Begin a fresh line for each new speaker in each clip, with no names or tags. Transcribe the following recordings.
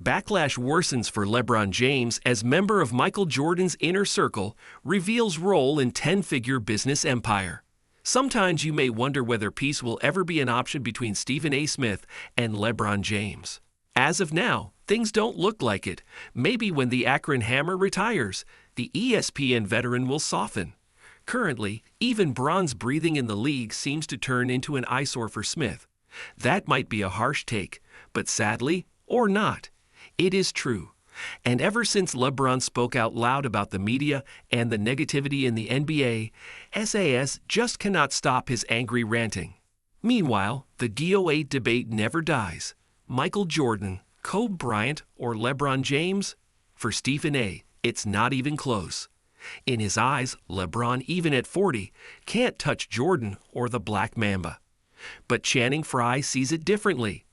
Backlash worsens for LeBron James as member of Michael Jordan's inner circle reveals role in 10-figure business empire. Sometimes you may wonder whether peace will ever be an option between Stephen A. Smith and LeBron James. As of now, things don't look like it. Maybe when the Akron Hammer retires, the ESPN veteran will soften. Currently, even Bron's breathing in the league seems to turn into an eyesore for Smith. That might be a harsh take, but sadly, or not, it is true. And ever since LeBron spoke out loud about the media and the negativity in the NBA, SAS just cannot stop his angry ranting. Meanwhile, the GO8 debate never dies. Michael Jordan, Kobe Bryant, or LeBron James? For Stephen A., it's not even close. In his eyes, LeBron, even at 40, can't touch Jordan or the Black Mamba. But Channing Frye sees it differently.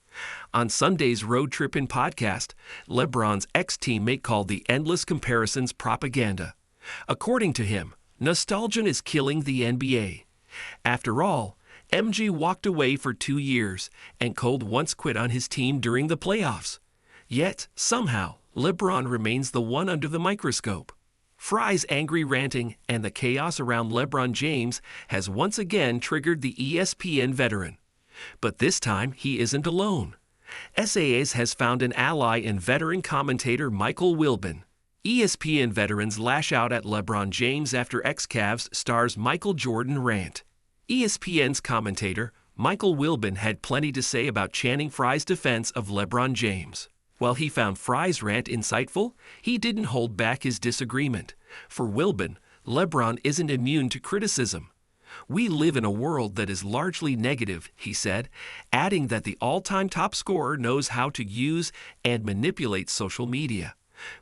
On Sunday's Road Trippin' podcast, LeBron's ex-teammate called the endless comparisons propaganda. According to him, nostalgia is killing the NBA. After all, MJ walked away for 2 years, and Kobe once quit on his team during the playoffs. Yet, somehow, LeBron remains the one under the microscope. Frye's angry ranting and the chaos around LeBron James has once again triggered the ESPN veteran. But this time, he isn't alone. SAS has found an ally in veteran commentator Michael Wilbon. ESPN veterans lash out at LeBron James after ex-Cavs stars Michael Jordan rant. ESPN's commentator, Michael Wilbon, had plenty to say about Channing Frye's defense of LeBron James. While he found Frye's rant insightful, he didn't hold back his disagreement. For Wilbon, LeBron isn't immune to criticism. "We live in a world that is largely negative," he said, adding that the all-time top scorer knows how to use and manipulate social media.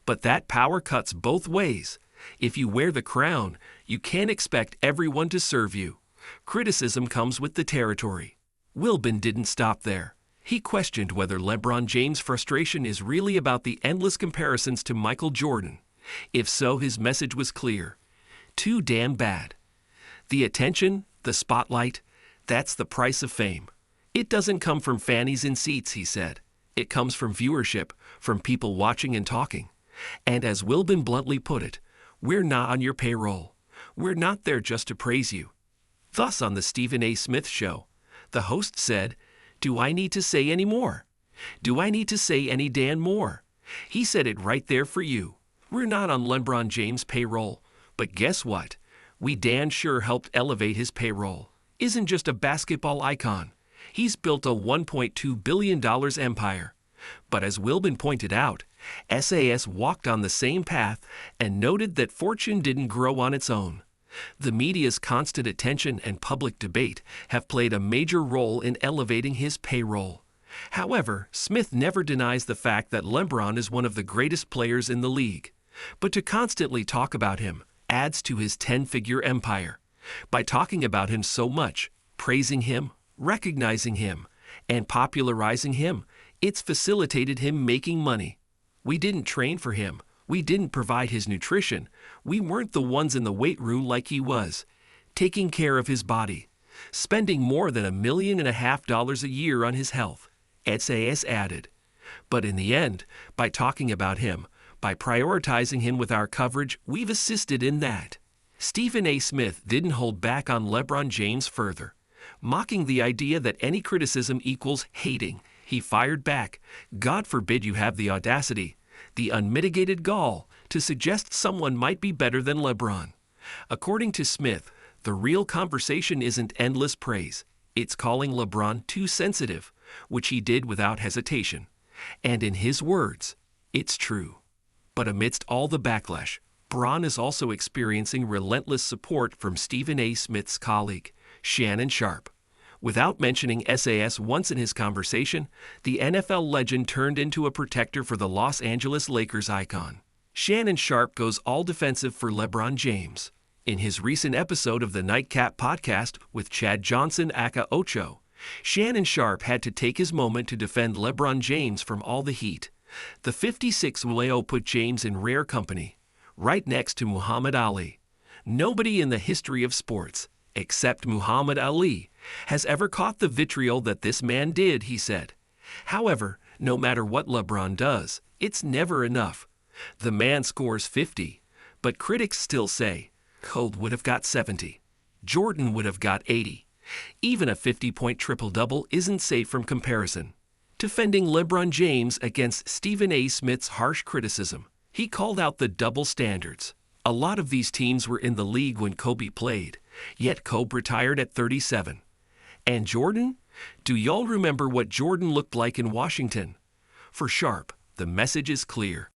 But that power cuts both ways. If you wear the crown, you can't expect everyone to serve you. Criticism comes with the territory. Wilbon didn't stop there. He questioned whether LeBron James' frustration is really about the endless comparisons to Michael Jordan. If so, his message was clear. Too damn bad. The attention, the spotlight, that's the price of fame. It doesn't come from fannies in seats, he said. It comes from viewership, from people watching and talking. And as Wilbon bluntly put it, we're not on your payroll. We're not there just to praise you. Thus, on the Stephen A. Smith Show, the host said, "Do I need to say any more? Do I need to say any damn more?" He said it right there for you. We're not on LeBron James' payroll. But guess what? We damn sure helped elevate his payroll. Isn't just a basketball icon. He's built a $1.2 billion empire. But as Wilbon pointed out, SAS walked on the same path and noted that fortune didn't grow on its own. The media's constant attention and public debate have played a major role in elevating his payroll. However, Smith never denies the fact that LeBron is one of the greatest players in the league. But to constantly talk about him adds to his 10-figure empire. By talking about him so much, praising him, recognizing him, and popularizing him, it's facilitated him making money. We didn't train for him. We didn't provide his nutrition. We weren't the ones in the weight room like he was, taking care of his body, spending more than $1.5 million a year on his health, SAS added. But in the end, by talking about him, by prioritizing him with our coverage, we've assisted in that. Stephen A. Smith didn't hold back on LeBron James further. Mocking the idea that any criticism equals hating, he fired back, "God forbid you have the audacity, the unmitigated gall, to suggest someone might be better than LeBron." According to Smith, the real conversation isn't endless praise. It's calling LeBron too sensitive, which he did without hesitation. And in his words, it's true. But amidst all the backlash, Bron is also experiencing relentless support from Stephen A. Smith's colleague, Shannon Sharpe. Without mentioning SAS once in his conversation, the NFL legend turned into a protector for the Los Angeles Lakers icon. Shannon Sharpe goes all defensive for LeBron James. In his recent episode of the Nightcap podcast with Chad Johnson aka Ocho, Shannon Sharpe had to take his moment to defend LeBron James from all the heat. The 56-year-old put James in rare company, right next to Muhammad Ali. Nobody in the history of sports, except Muhammad Ali, has ever caught the vitriol that this man did, he said. However, no matter what LeBron does, It's never enough. The man scores 50, but critics still say, Kobe would have got 70. Jordan would have got 80. Even a 50-point triple-double isn't safe from comparison. Defending LeBron James against Stephen A. Smith's harsh criticism, he called out the double standards. A lot of these teams were in the league when Kobe played, yet Kobe retired at 37. And Jordan? Do y'all remember what Jordan looked like in Washington? For Sharp, the message is clear.